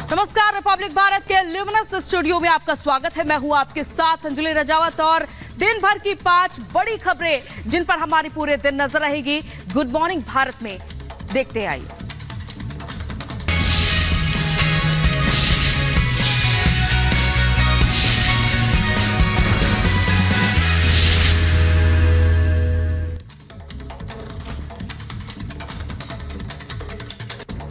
नमस्कार, रिपब्लिक भारत के luminous studio में आपका स्वागत है। मैं हूं आपके साथ अंजलि रजावत और दिन भर की 5 बड़ी खबरें जिन पर हमारी पूरे दिन नजर रहेगी गुड मॉर्निंग भारत में, देखते आइए।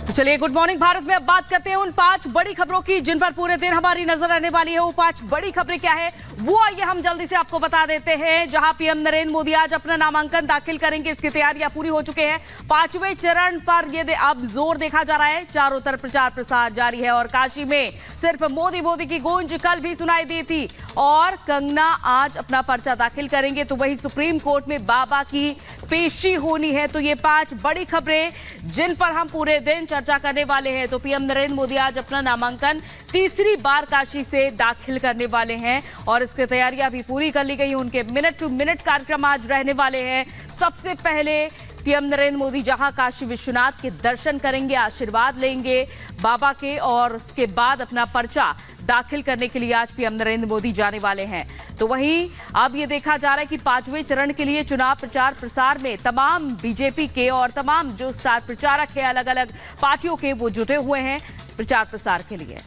चलिए गुड मॉर्निंग भारत में अब बात करते हैं उन 5 बड़ी खबरों की जिन पर पूरे दिन हमारी नजर रहने वाली है। वो 5 बड़ी खबरें क्या है वो आइए हम जल्दी से आपको बता देते हैं। जहां पीएम नरेंद्र मोदी आज अपना नामांकन दाखिल करेंगे, इसकी तैयारियां पूरी हो चुके हैं। 5वें चरण पर ये अब जोर देखा जा रहा है। चारों तरफ प्रचार प्रसार जारी है और काशी में सिर्फ मोदी मोदी की गूंज कल भी सुनाई दी थी। और कंगना आज अपना पर्चा दाखिल करेंगे तो वही सुप्रीम कोर्ट में बाबा की पेशी होनी है। तो ये 5 बड़ी खबरें जिन पर हम पूरे दिन चर्चा करने वाले हैं। तो पीएम नरेंद्र मोदी आज अपना नामांकन तीसरी बार काशी से दाखिल करने वाले हैं और इसकी तैयारियां भी पूरी कर ली गई। उनके मिनट टू मिनट कार्यक्रम आज रहने वाले हैं। सबसे पहले पीएम नरेंद्र मोदी जहां काशी विश्वनाथ के दर्शन करेंगे, आशीर्वाद लेंगे बाबा के और उसके बाद अपना पर्चा दाखिल करने के लिए आज पीएम नरेंद्र मोदी जाने वाले हैं। तो वहीं अब ये देखा जा रहा है कि 5वें चरण के लिए चुनाव प्रचार प्रसार में तमाम बीजेपी के और तमाम जो स्टार प्रचारक है अलग अलग पार्टियों के वो जुटे हुए हैं प्रचार प्रसार के लिए।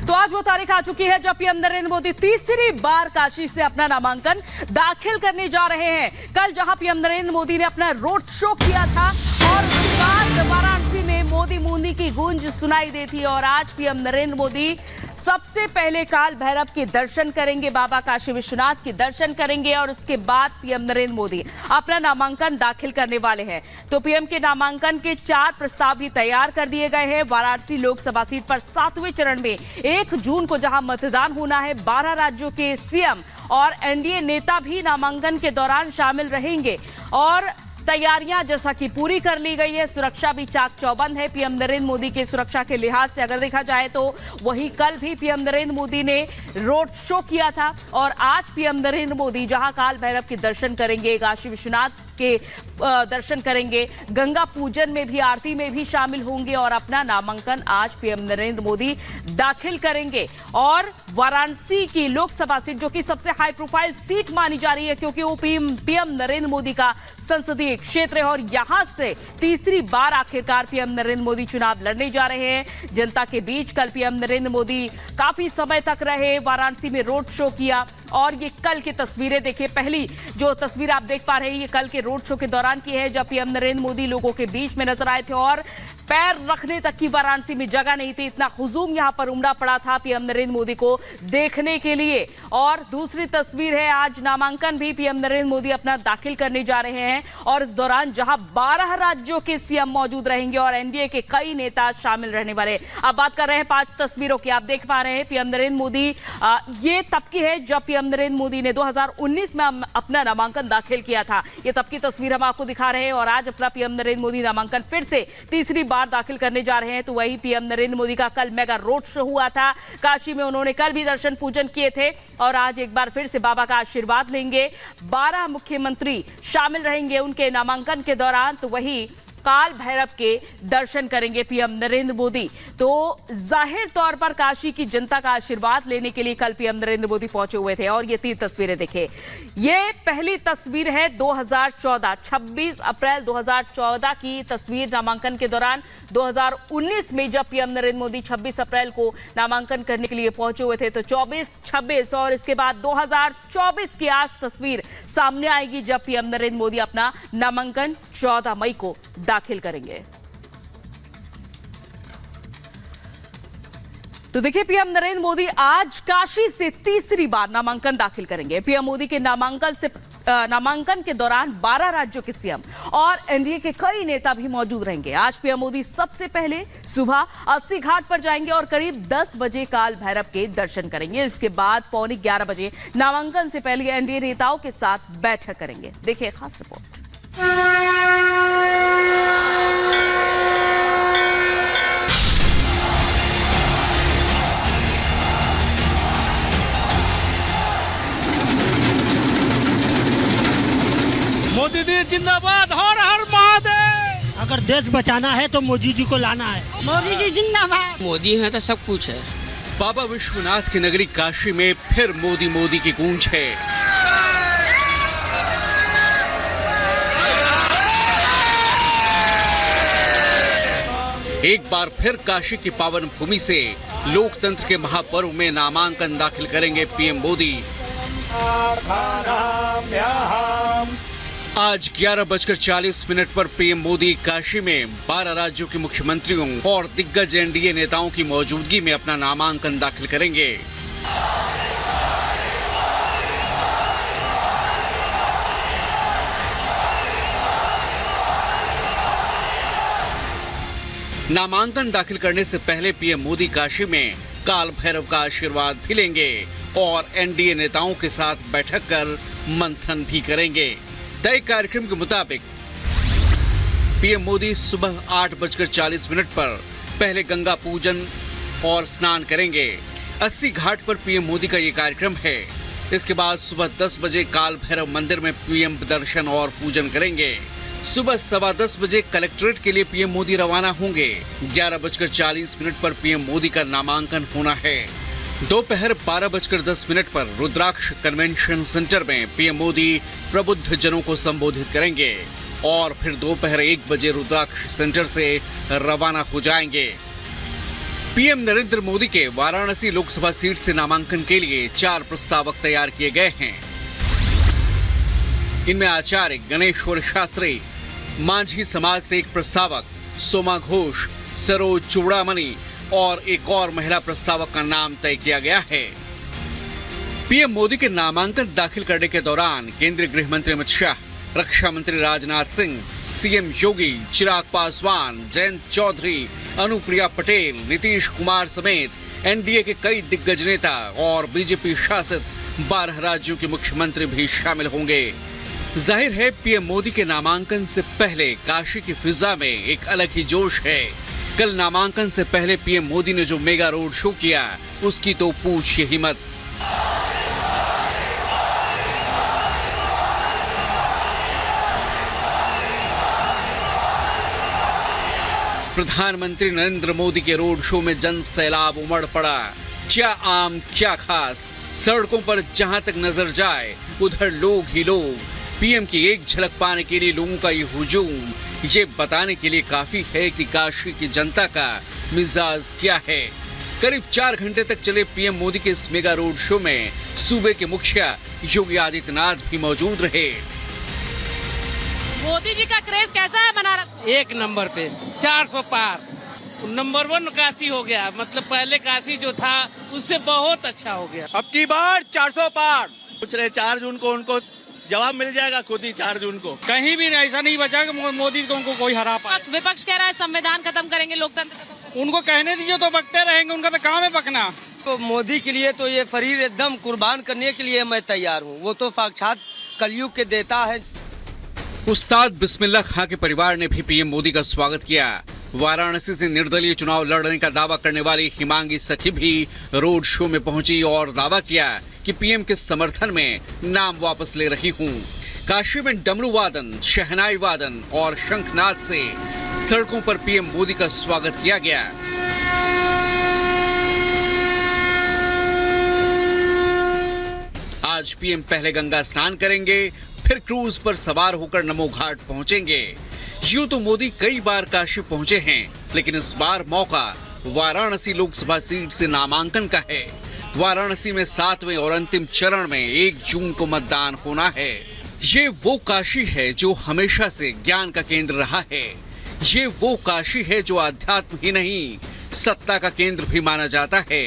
तो आज वो तारीख आ चुकी है जब पीएम नरेंद्र मोदी तीसरी बार काशी से अपना नामांकन दाखिल करने जा रहे हैं। कल जहां पीएम नरेंद्र मोदी ने अपना रोड शो किया था और उसके बाद वाराणसी में मोदी मोदी की गूंज सुनाई दी थी और आज पीएम नरेंद्र मोदी सबसे पहले काल भैरव के दर्शन करेंगे, बाबा काशी विश्वनाथ के दर्शन करेंगे और उसके बाद पीएम नरेंद्र मोदी अपना नामांकन दाखिल करने वाले हैं। तो पीएम के नामांकन के 4 प्रस्ताव भी तैयार कर दिए गए हैं। वाराणसी लोकसभा सीट पर 7वें चरण में 1 जून को जहां मतदान होना है, 12 राज्यों के सीएम और एनडीए नेता भी नामांकन के दौरान शामिल रहेंगे और तैयारियां जैसा कि पूरी कर ली गई है। सुरक्षा भी चाक चौबंद है पीएम नरेंद्र मोदी के सुरक्षा के लिहाज से अगर देखा जाए तो। वहीं कल भी पीएम नरेंद्र मोदी ने रोड शो किया था और आज पीएम नरेंद्र मोदी जहां काल भैरव के दर्शन करेंगे, काशी विश्वनाथ के दर्शन करेंगे, गंगा पूजन में भी, आरती में भी शामिल होंगे और अपना नामांकन आज पीएम नरेंद्र मोदी दाखिल करेंगे। और वाराणसी की लोकसभा सीट जो कि सबसे हाई प्रोफाइल सीट मानी जा रही है क्योंकि वो पीएम नरेंद्र मोदी का संसदीय क्षेत्र है और यहां से तीसरी बार आखिरकार पीएम नरेंद्र मोदी चुनाव लड़ने जा रहे हैं जनता के बीच। कल पीएम नरेंद्र मोदी काफी समय तक रहे, वाराणसी में रोड शो किया और ये कल की तस्वीरें देखिए। पहली जो तस्वीर आप देख पा रहे हैं ये कल के रोड शो के दौरान की है जब पीएम नरेंद्र मोदी लोगों के बीच में नजर आए थे और पैर रखने तक की वाराणसी में जगह नहीं थी, इतना हुजूम यहां पर उमड़ा पड़ा था पीएम नरेंद्र मोदी को देखने के लिए। और दूसरी तस्वीर है आज नामांकन भी पीएम नरेंद्र मोदी अपना दाखिल करने जा रहे हैं और इस दौरान जहां 12 राज्यों के सीएम मौजूद रहेंगे और एनडीए के कई नेता शामिल रहने वाले। अब बात कर रहे हैं 5 तस्वीरों की। आप देख पा रहे हैं पीएम नरेंद्र मोदी, ये तब की है जब पीएम नरेंद्र मोदी ने 2019 में अपना नामांकन दाखिल किया था। ये तब की तस्वीर हम आपको दिखा रहे हैं और आज अपना पीएम नरेंद्र मोदी नामांकन फिर से तीसरी बार दाखिल करने जा रहे हैं। तो वही पीएम नरेंद्र मोदी का कल मेगा रोड शो हुआ था काशी में, उन्होंने कल भी दर्शन पूजन किए थे और आज एक बार फिर से बाबा का आशीर्वाद लेंगे। 12 मुख्यमंत्री शामिल रहेंगे उनके नामांकन के दौरान। तो वही काल भैरव के दर्शन करेंगे पीएम नरेंद्र मोदी। तो जाहिर तौर पर काशी की जनता का आशीर्वाद लेने के लिए कल पीएम नरेंद्र मोदी पहुंचे हुए थे। और ये 3 तस्वीरें देखें। ये पहली तस्वीर है 2014, 26 अप्रैल 2014 की तस्वीर नामांकन के दौरान। 2019 में जब पीएम नरेंद्र मोदी 26 अप्रैल को नामांकन करने के लिए पहुंचे हुए थे तो 24, 26 और इसके बाद 2024 की आज तस्वीर सामने आएगी जब पीएम नरेंद्र मोदी अपना नामांकन 14 मई को दाखिल करेंगे। तो देखिए पीएम नरेंद्र मोदी आज काशी से तीसरी बार नामांकन दाखिल करेंगे। पीएम मोदी के नामांकन के दौरान 12 राज्यों के सीएम और एनडीए के कई नेता भी मौजूद रहेंगे। आज पीएम मोदी सबसे पहले सुबह 80 घाट पर जाएंगे और करीब 10 बजे काल भैरव के दर्शन करेंगे। इसके बाद पौने 11 बजे नामांकन से पहले एनडीए नेताओं के साथ बैठक करेंगे। देखिए खास रिपोर्ट। जिंदाबाद, हर हर महादेव। अगर देश बचाना है तो मोदी जी को लाना है। मोदी जी जिंदाबाद। मोदी है तो सब कुछ है। बाबा विश्वनाथ की नगरी काशी में फिर मोदी मोदी की गूंज है। एक बार फिर काशी की पावन भूमि से लोकतंत्र के महापर्व में नामांकन दाखिल करेंगे पीएम मोदी। आज 11:40 पर पीएम मोदी काशी में 12 राज्यों के मुख्यमंत्रियों और दिग्गज एनडीए नेताओं की मौजूदगी में अपना नामांकन दाखिल करेंगे। नामांकन दाखिल करने से पहले पीएम मोदी काशी में काल भैरव का आशीर्वाद भी लेंगे और एनडीए नेताओं के साथ बैठक कर मंथन भी करेंगे। तय कार्यक्रम के मुताबिक पीएम मोदी सुबह 8:40 पर पहले गंगा पूजन और स्नान करेंगे। 80 घाट पर पीएम मोदी का ये कार्यक्रम है। इसके बाद सुबह 10 बजे काल भैरव मंदिर में पीएम दर्शन और पूजन करेंगे। सुबह 10:15 बजे कलेक्ट्रेट के लिए पीएम मोदी रवाना होंगे। 11:40 पर पीएम मोदी का नामांकन होना है। दोपहर 12:10 पर रुद्राक्ष कन्वेंशन सेंटर में पीएम मोदी प्रबुद्ध जनों को संबोधित करेंगे और फिर दोपहर 1 बजे रुद्राक्ष सेंटर से रवाना हो जाएंगे। पीएम नरेंद्र मोदी के वाराणसी लोकसभा सीट से नामांकन के लिए 4 प्रस्तावक तैयार किए गए हैं। इनमें आचार्य गणेश्वर शास्त्री, मांझी समाज से एक प्रस्तावक सोमा घोष, सरोज चूड़ामणि और एक और महिला प्रस्तावक का नाम तय किया गया है। पीएम मोदी के नामांकन दाखिल करने के दौरान केंद्रीय गृह मंत्री अमित शाह, रक्षा मंत्री राजनाथ सिंह, सीएम योगी, चिराग पासवान, जयंत चौधरी, अनुप्रिया पटेल, नीतीश कुमार समेत एनडीए के कई दिग्गज नेता और बीजेपी शासित 12 राज्यों के मुख्यमंत्री भी शामिल होंगे। जाहिर है पीएम मोदी के नामांकन से पहले काशी की फिजा में एक अलग ही जोश है। कल नामांकन से पहले पीएम मोदी ने जो मेगा रोड शो किया उसकी तो पूछिए ही मत। प्रधानमंत्री नरेंद्र मोदी के रोड शो में जन सैलाब उमड़ पड़ा। क्या आम क्या खास, सड़कों पर जहां तक नजर जाए उधर लोग ही लोग। पीएम की एक झलक पाने के लिए लोगों का ये हुजूम ये बताने के लिए काफी है कि काशी की जनता का मिजाज क्या है। करीब 4 घंटे तक चले पीएम मोदी के इस मेगा रोड शो में सूबे के मुखिया योगी आदित्यनाथ भी मौजूद रहे। मोदी जी का क्रेज कैसा है बनारस? एक नंबर पे 400 पार, नंबर 1 काशी हो गया। मतलब पहले काशी जो था उससे बहुत अच्छा हो गया। अब की बार 400 पार। पूछ रहे 4 जून को उनको जवाब मिल जाएगा खुद ही 4 जून को। कहीं भी ऐसा नहीं बचा कि मोदी को उनको कोई हरा पाए। विपक्ष कह रहा है संविधान खत्म करेंगे, लोकतंत्र खत्म करेंगे। उनको कहने दीजिए तो बकते रहेंगे, उनका तो काम है बकना। तो मोदी के लिए तो ये शरीर एकदम कुर्बान करने के लिए मैं तैयार हूँ। वो तो साक्षात कलयुग के देता है। उस्ताद बिस्मिल्लाह खां के परिवार ने भी पीएम मोदी का स्वागत किया। वाराणसी से निर्दलीय चुनाव लड़ने का दावा करने वाली हिमांगी सखी भी रोड शो में पहुंची और दावा किया कि पीएम के समर्थन में नाम वापस ले रही हूं। काशी में डमरू वादन, शहनाई वादन और शंखनाद से सड़कों पर पीएम मोदी का स्वागत किया गया। आज पीएम पहले गंगा स्नान करेंगे, फिर क्रूज पर सवार होकर नमो घाट पहुंचेंगे। यूं तो मोदी कई बार काशी पहुंचे हैं, लेकिन इस बार मौका वाराणसी लोकसभा सीट से नामांकन का है। वाराणसी में 7वें और अंतिम चरण में 1 जून को मतदान होना है। ये वो काशी है जो हमेशा से ज्ञान का केंद्र रहा है। ये वो काशी है जो आध्यात्म ही नहीं सत्ता का केंद्र भी माना जाता है।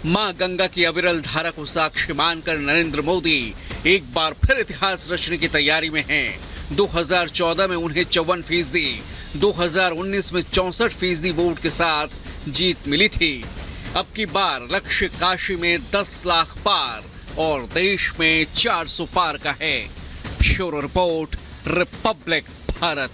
मां गंगा की अविरल धारा को साक्षी मानकर नरेंद्र मोदी एक बार फिर इतिहास रचने की तैयारी में हैं। 2014 में उन्हें 54%, 2019 में 64% वोट के साथ जीत मिली थी। अब की बार लक्ष्य काशी में 10 लाख पार और देश में 400 पार का है। Bureau report, Republic Bharat.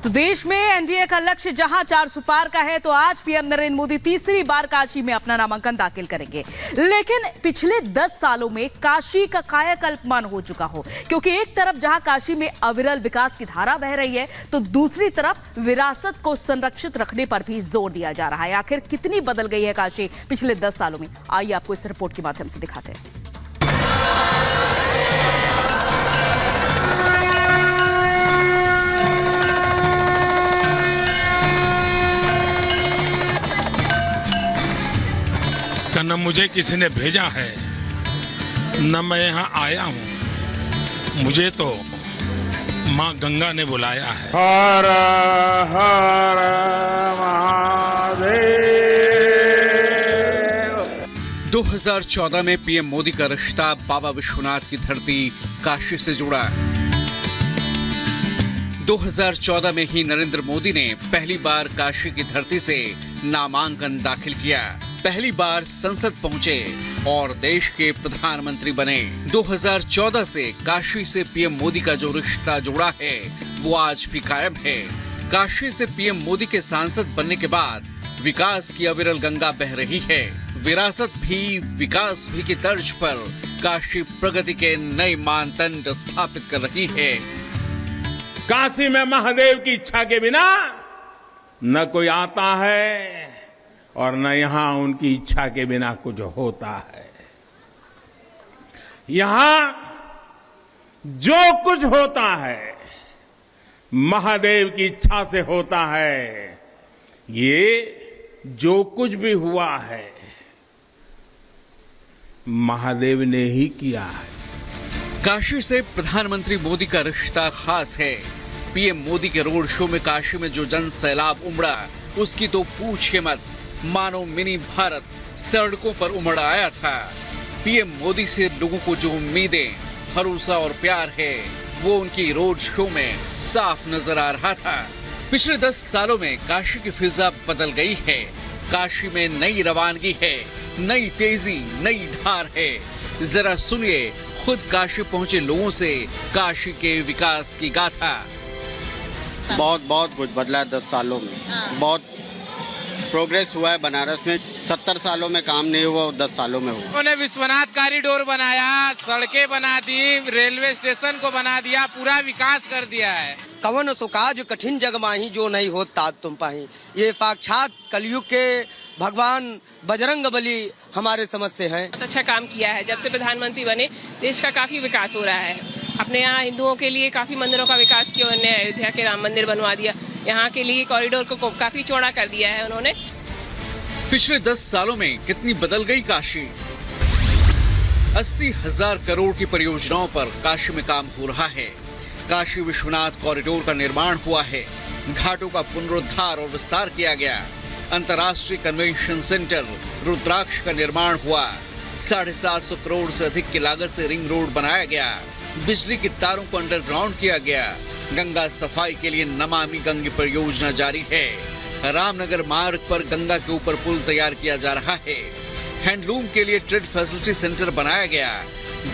तो देश में एनडीए का लक्ष्य जहां 400 पार का है, तो आज पीएम नरेंद्र मोदी तीसरी बार काशी में अपना नामांकन दाखिल करेंगे। लेकिन पिछले 10 सालों में काशी का कायाकल्प मान हो चुका हो, क्योंकि एक तरफ जहां काशी में अविरल विकास की धारा बह रही है, तो दूसरी तरफ विरासत को संरक्षित रखने पर भी जोर दिया जा रहा है। आखिर कितनी बदल गई है काशी पिछले 10 सालों में, आइए आपको इस रिपोर्ट के माध्यम से दिखाते हैं। न मुझे किसी ने भेजा है, न मैं यहाँ आया हूँ, मुझे तो माँ गंगा ने बुलाया है। हर हर महादेव। 2014 में पीएम मोदी का रिश्ता बाबा विश्वनाथ की धरती काशी से जुड़ा। 2014 में ही नरेंद्र मोदी ने पहली बार काशी की धरती से नामांकन दाखिल किया, पहली बार संसद पहुंचे और देश के प्रधानमंत्री बने। 2014 से काशी से पीएम मोदी का जो रिश्ता जुड़ा है, वो आज भी कायम है। काशी से पीएम मोदी के सांसद बनने के बाद विकास की अविरल गंगा बह रही है। विरासत भी विकास भी की तर्ज पर काशी प्रगति के नए मानदंड स्थापित कर रही है। काशी में महादेव की इच्छा के बिना न कोई आता है और न यहाँ उनकी इच्छा के बिना कुछ होता है। यहाँ जो कुछ होता है महादेव की इच्छा से होता है। ये जो कुछ भी हुआ है महादेव ने ही किया है। काशी से प्रधानमंत्री मोदी का रिश्ता खास है। पीएम मोदी के रोड शो में काशी में जो जन सैलाब उमड़ा, उसकी तो पूछिए मत। मानो मिनी भारत सड़कों पर उमड़ आया था। पीएम मोदी से लोगों को जो उम्मीदें, भरोसा और प्यार है, वो उनकी रोड शो में साफ नजर आ रहा था। पिछले 10 सालों में काशी की फिजा बदल गई है। काशी में नई रवानगी है, नई तेजी, नई धार है। जरा सुनिए खुद काशी पहुंचे लोगों से काशी के विकास की गाथा। बहुत कुछ बदला है 10 सालों में। बहुत प्रोग्रेस हुआ है। बनारस में 70 सालों में काम नहीं हुआ, 10 सालों में हुआ। उन्होंने विश्वनाथ कॉरिडोर बनाया, सड़कें बना दी, रेलवे स्टेशन को बना दिया, पूरा विकास कर दिया है। कवन सो काज कठिन जग माही, जो नहीं होता तुम पाही। ये साक्षात कलयुग के भगवान बजरंग बली हमारे समझ से हैं। बहुत अच्छा काम किया है। जब से प्रधानमंत्री बने देश का काफी विकास हो रहा है। अपने यहाँ हिंदुओं के लिए काफी मंदिरों का विकास किया उन्होंने। अयोध्या के राम मंदिर बनवा दिया, यहाँ के लिए कॉरिडोर को काफी चौड़ा कर दिया है उन्होंने। पिछले 10 सालों में कितनी बदल गई काशी। 80,000 करोड़ की परियोजनाओं पर काशी में काम हो रहा है। काशी विश्वनाथ कॉरिडोर का निर्माण हुआ है। घाटों का पुनरुद्धार और विस्तार किया गया। अंतर्राष्ट्रीय कन्वेंशन सेंटर रुद्राक्ष का निर्माण हुआ। 750 करोड़ से अधिक की लागत से रिंग रोड बनाया गया। बिजली की तारों को अंडरग्राउंड किया गया। गंगा सफाई के लिए नमामि गंगे परियोजना जारी है। रामनगर मार्ग पर गंगा के ऊपर पुल तैयार किया जा रहा है। हैंडलूम के लिए ट्रेड फैसिलिटी सेंटर बनाया गया।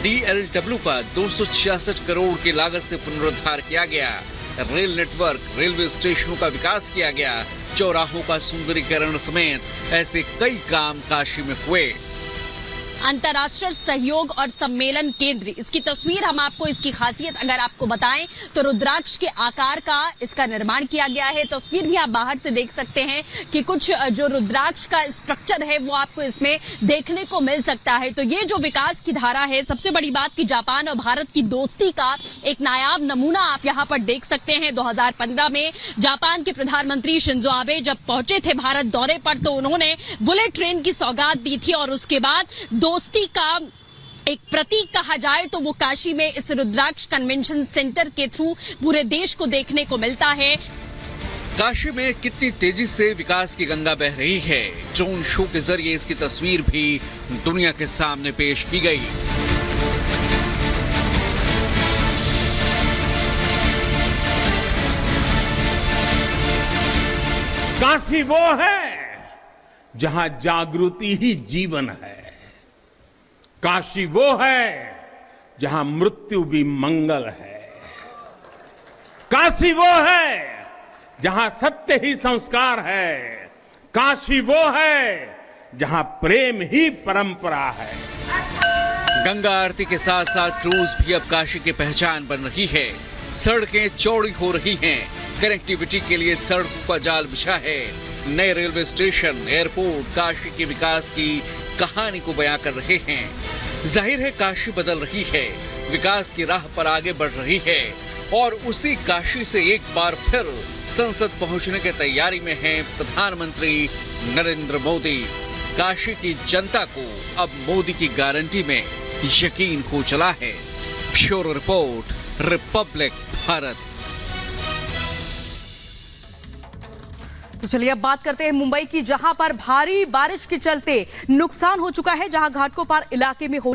DLW का 266 करोड़ की लागत से पुनरुद्धार किया गया। रेल नेटवर्क, रेलवे स्टेशनों का विकास किया गया। चौराहों का सुंदरीकरण समेत ऐसे कई काम काशी में हुए। अंतर्राष्ट्रीय सहयोग और सम्मेलन केंद्र, इसकी तस्वीर हम आपको, इसकी खासियत अगर आपको बताएं तो रुद्राक्ष के आकार का इसका निर्माण किया गया है। तस्वीर भी आप बाहर से देख सकते हैं कि कुछ जो रुद्राक्ष का स्ट्रक्चर है वो आपको इसमें देखने को मिल सकता है। तो ये जो विकास की धारा है, सबसे बड़ी बात कि जापान और भारत की दोस्ती का एक नायाब नमूना आप यहाँ पर देख सकते हैं। 2015 में जापान के प्रधानमंत्री शिंजो आबे जब पहुंचे थे भारत दौरे पर, तो उन्होंने बुलेट ट्रेन की सौगात दी थी और उसके बाद दोस्ती का एक प्रतीक कहा जाए तो वो काशी में इस रुद्राक्ष कन्वेंशन सेंटर के थ्रू पूरे देश को देखने को मिलता है। काशी में कितनी तेजी से विकास की गंगा बह रही है, ड्रोन शो के जरिए इसकी तस्वीर भी दुनिया के सामने पेश की गई। काशी वो है जहां जागृति ही जीवन है। काशी वो है जहां मृत्यु भी मंगल है। काशी वो है जहां सत्य ही संस्कार है, काशी वो है जहां प्रेम ही परंपरा है। गंगा आरती के साथ साथ क्रूज भी अब काशी की पहचान बन रही है। सड़कें चौड़ी हो रही हैं, कनेक्टिविटी के लिए सड़कों का जाल बिछा है। नए रेलवे स्टेशन, एयरपोर्ट काशी के विकास की कहानी को बयां कर रहे हैं। जाहिर है काशी बदल रही है, विकास की राह पर आगे बढ़ रही है और उसी काशी से एक बार फिर संसद पहुंचने की तैयारी में हैं प्रधानमंत्री नरेंद्र मोदी। काशी की जनता को अब मोदी की गारंटी में यकीन हो चला है। Bureau report, Republic Bharat. तो चलिए अब बात करते हैं मुंबई की, जहां पर भारी बारिश के चलते नुकसान हो चुका है, जहां घाटकोपर इलाके में हो